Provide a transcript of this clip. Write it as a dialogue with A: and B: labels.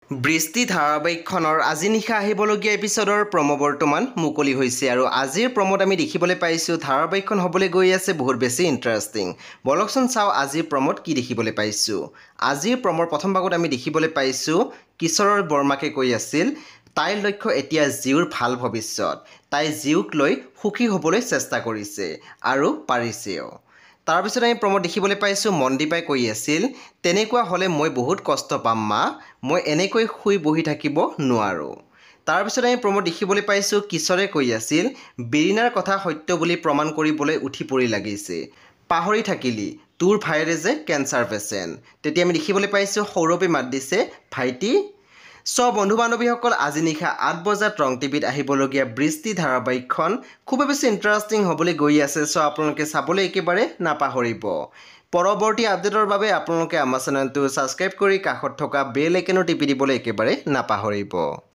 A: বৃষ্টি ধাৰাবাহিকখনৰ আজি নিশা আহিবলগীয়া এপিছডৰ প্ৰমো বৰ্তমান মুকলি হৈছে আৰু আজিৰ প্ৰমোত আমি দেখিবলৈ পাইছোঁ ধাৰাবাহিকখন হ'বলৈ গৈ আছে বহুত বেছি ইণ্টাৰেষ্টিং। বলকচোন চাওঁ আজিৰ প্ৰমোত কি দেখিবলৈ পাইছোঁ। আজিৰ প্ৰমোৰ প্ৰথম ভাগত আমি দেখিবলৈ পাইছোঁ কিশোৰৰ বৰ্মাকে কৈ আছিল তাইৰ লক্ষ্য এতিয়া জীউৰ ভাল ভৱিষ্যত। তাই জীউক লৈ সুখী হ'বলৈ চেষ্টা কৰিছে আৰু পাৰিছেও। তাৰপিছত আমি প্ৰমোদ দেখিবলৈ পাইছোঁ মনদীপাই কৈ আছিল তেনেকুৱা হ'লে মই বহুত কষ্ট পাম মা, মই এনেকৈ শুই বহি থাকিব নোৱাৰোঁ। তাৰপিছত আমি প্ৰমোদ দেখিবলৈ পাইছোঁ কিশোৰে কৈ আছিল বিৰিনাৰ কথা সত্য বুলি প্ৰমাণ কৰিবলৈ উঠি পৰি লাগিছে, পাহৰি থাকিলি তোৰ ভাইৰে যে কেঞ্চাৰ পেচেণ্ট। তেতিয়া আমি দেখিবলৈ পাইছোঁ সৌৰভে মাত দিছে ভাইটি। বন্ধু বান্ধৱীসকল আজি নিশা 8 বজাত ৰং টিভিত আহিবলগীয়া বৃষ্টি ধাৰাবাহিকখন খুবেই বেছি ইণ্টাৰেষ্টিং হ'বলৈ গৈ আছে। আপোনালোকে চাবলৈ একেবাৰে নাপাহৰিব। পৰৱৰ্তী আপডেটৰ বাবে আপোনালোকে আমাৰ চেনেলটো ছাবস্ক্ৰাইব কৰি কাষত থকা বেল আইকনো টিপি দিবলৈ একেবাৰে নাপাহৰিব।